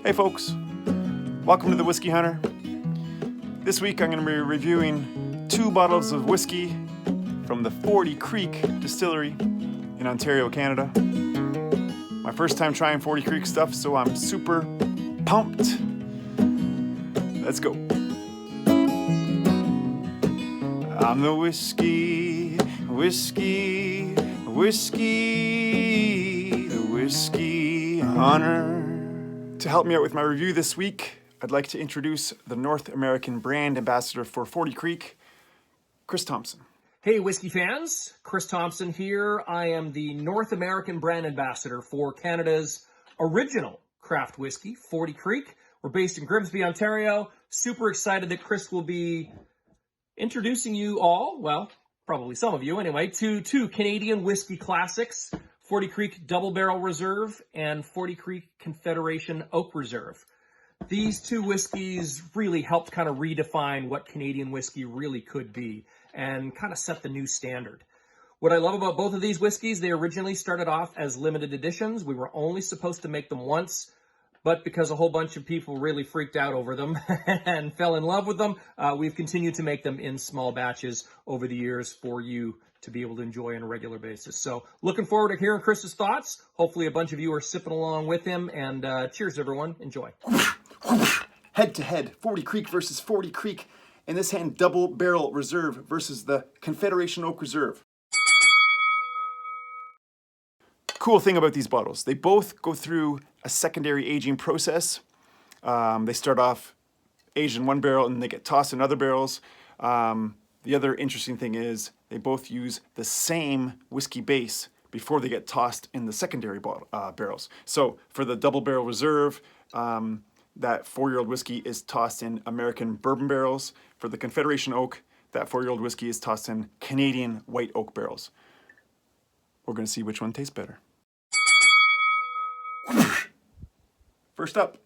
Hey folks, welcome to the Whiskey Hunter. This week I'm going to be reviewing 2 bottles of whiskey from the 40 Creek Distillery in Ontario, Canada. My first time trying 40 Creek stuff, so I'm super pumped. Let's go. I'm the whiskey hunter. To help me out with my review this week, I'd like to introduce the North American brand ambassador for 40 Creek, Chris Thompson. Hey whiskey fans, Chris Thompson here. I am the North American brand ambassador for Canada's original craft whiskey, 40 Creek. We're based in Grimsby, Ontario. Super excited that Chris will be introducing you all, well, probably some of you anyway, to 2 Canadian whiskey classics, 40 Creek Double Barrel Reserve and 40 Creek Confederation Oak Reserve. These 2 whiskeys really helped kind of redefine what Canadian whiskey really could be and kind of set the new standard. What I love about both of these whiskeys, they originally started off as limited editions. We were only supposed to make them once, but because a whole bunch of people really freaked out over them and fell in love with them, we've continued to make them in small batches over the years for you to be able to enjoy on a regular basis. So looking forward to hearing Chris's thoughts. Hopefully a bunch of you are sipping along with him, and cheers everyone, enjoy. Head to head, 40 Creek versus 40 Creek. In this hand, Double Barrel Reserve versus the Confederation Oak Reserve. Cool thing about these bottles, they both go through a secondary aging process. They start off aged in one barrel and they get tossed in other barrels. The other interesting thing is they both use the same whiskey base before they get tossed in the secondary barrels. So for the Double Barrel Reserve, that 4-year-old whiskey is tossed in American bourbon barrels. For the Confederation Oak, that 4-year-old whiskey is tossed in Canadian white oak barrels. We're going to see which one tastes better. First up,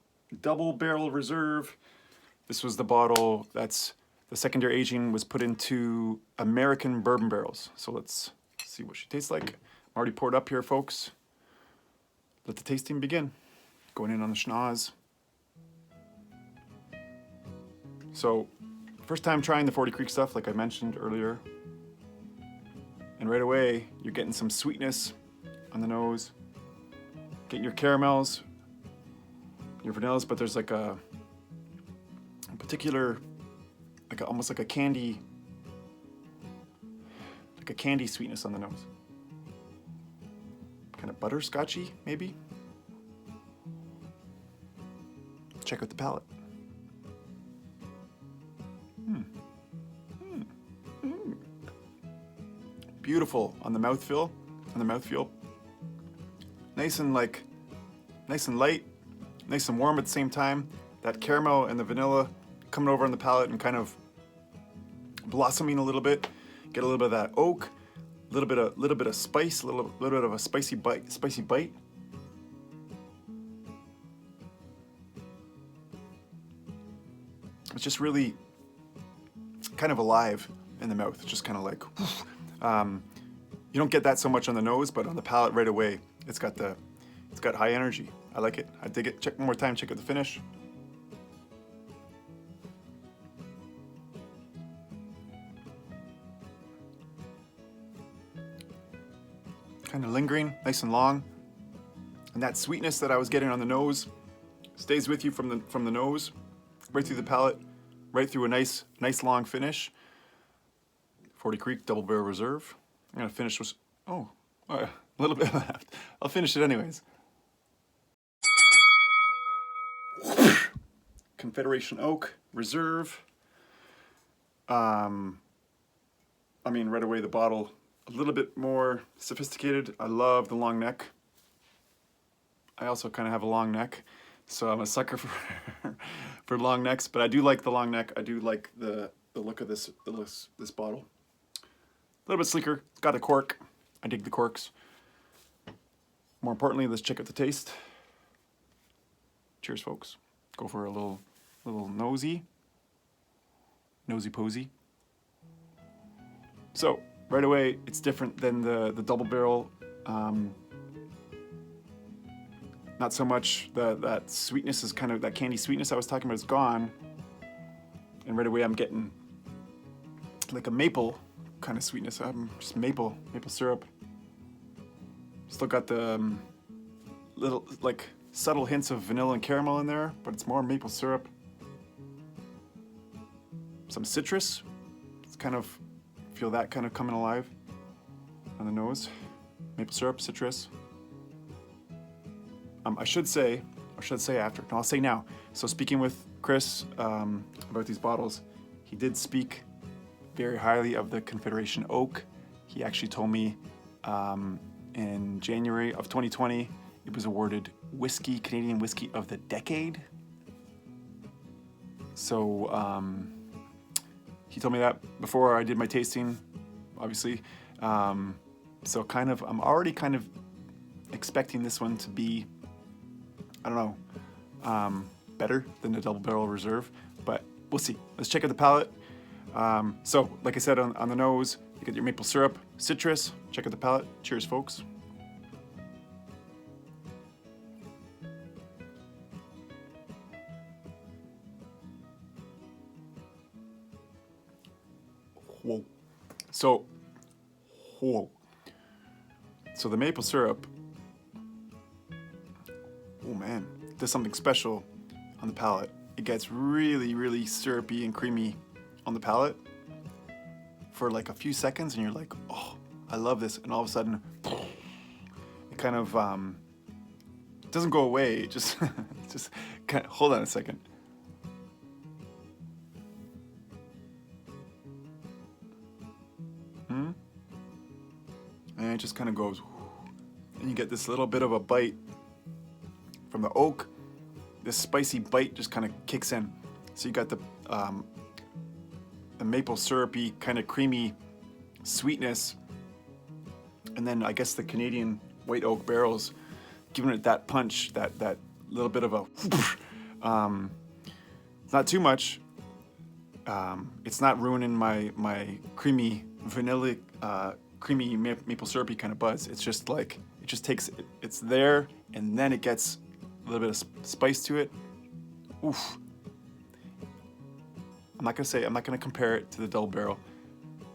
Double Barrel Reserve. This was the bottle that's the secondary aging was put into American bourbon barrels. So let's see what she tastes like. I'm already poured up here, folks. Let the tasting begin. Going in on the schnoz. So, first time trying the 40 Creek stuff, like I mentioned earlier. And right away, you're getting some sweetness on the nose. Getting your caramels, your vanillas, but there's like a particular, almost like a candy sweetness on the nose. Kind of butterscotchy, maybe. Check out the palate. Beautiful on the mouthfeel. Nice and light, nice and warm at the same time. That caramel and the vanilla coming over on the palate and kind of blossoming a little bit. Get a little bit of that oak, a little bit of spice, a little bit of a spicy bite. It's just really kind of alive in the mouth. It's just kind of like, you don't get that so much on the nose, but on the palate right away, it's got high energy. I like it. I dig it. Check one more time. Check out the finish. Kind of lingering, nice and long, and that sweetness that I was getting on the nose stays with you from the nose, right through the palate, right through a nice long finish. 40 Creek Double Barrel Reserve. I'm gonna finish with a little bit left. I'll finish it anyways. Confederation Oak Reserve. Right away the bottle, a little bit more sophisticated. I love the long neck. I also kind of have a long neck, so I'm a sucker for long necks, but I do like the long neck. I do like the look of this bottle. A little bit sleeker. It's got a cork. I dig the corks. More importantly, let's check out the taste. Cheers, folks. Go for a little nosy posy. So right away, it's different than the double barrel Not so much that sweetness is kind of, that candy sweetness I was talking about is gone. And right away I'm getting like a maple kind of sweetness. Just maple syrup. Still got the little like subtle hints of vanilla and caramel in there, but it's more maple syrup. Some citrus. It's kind of, feel that kind of coming alive on the nose. Maple syrup, citrus. I should say after. No, I'll say now. So speaking with Chris about these bottles, he did speak very highly of the Confederation Oak. He actually told me in January of 2020, it was awarded Whisky, Canadian Whisky of the Decade. So he told me that before I did my tasting, obviously. So kind of, I'm already kind of expecting this one to be, I don't know, better than the Double Barrel Reserve, but we'll see. Let's check out the palate. So, like I said, on the nose, you get your maple syrup, citrus. Check out the palate. Cheers, folks. Whoa. So the maple syrup, oh man, does something special on the palate. It gets really, really syrupy and creamy on the palate for like a few seconds, and you're like, oh, I love this. And all of a sudden, it kind of doesn't go away. It just kind of, hold on a second. And it just kind of goes, and you get this little bit of a bite from the oak. This spicy bite just kind of kicks in. So you got the maple syrupy kind of creamy sweetness, and then I guess the Canadian white oak barrels giving it that punch, that little bit of a it's not too much. It's not ruining my creamy vanilla creamy maple syrupy kind of buzz. It's just like, it just takes, it's there, and then it gets a little bit of spice to it. Oof. I'm not gonna compare it to the Double Barrel.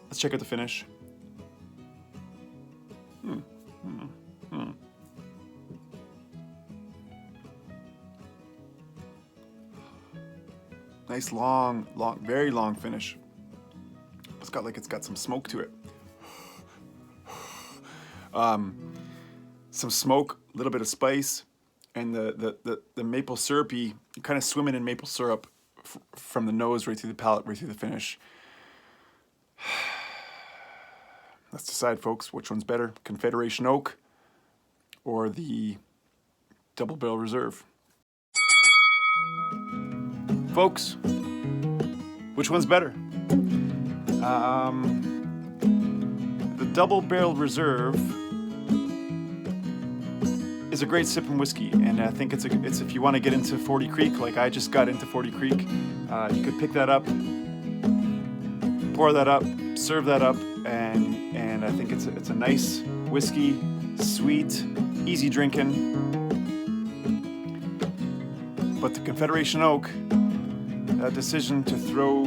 Let's check out the finish. Nice long, very long finish. It's got some smoke to it. Some smoke, a little bit of spice, and the maple syrupy, kind of swimming in maple syrup from the nose right through the palate, right through the finish. Let's decide, folks, which one's better, Confederation Oak or the Double Barrel Reserve. Folks, which one's better? The Double Barrel Reserve is a great sipping whiskey, and I think it's if you want to get into 40 Creek, like I just got into 40 Creek, you could pick that up, pour that up, serve that up, and I think it's a nice whiskey, sweet, easy drinking. But the Confederation Oak, that decision to throw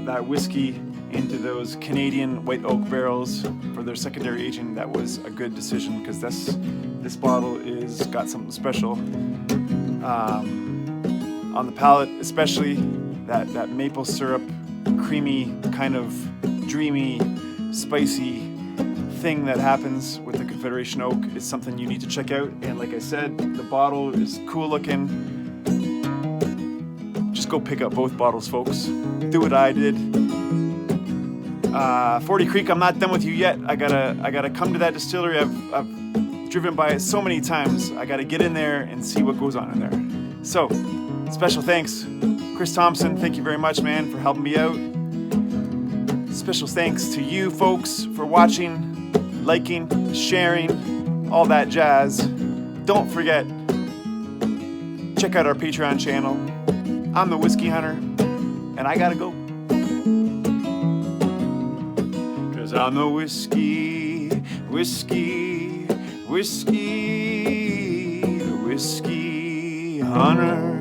that whiskey into those Canadian white oak barrels for their secondary aging, that was a good decision, because this bottle is got something special on the palate, especially that maple syrup, creamy, kind of dreamy, spicy thing that happens with the Confederation Oak is something you need to check out. And like I said, the bottle is cool looking. Just go pick up both bottles, folks. Do what I did. 40 Creek, I'm not done with you yet. I gotta come to that distillery. I've driven by it so many times. I gotta get in there and see what goes on in there. So, special thanks, Chris Thompson. Thank you very much, man, for helping me out. Special thanks to you folks for watching, liking, sharing, all that jazz. Don't forget, check out our Patreon channel. I'm the Whiskey Hunter, and I gotta go. 'Cause I'm the whiskey whiskey hunter.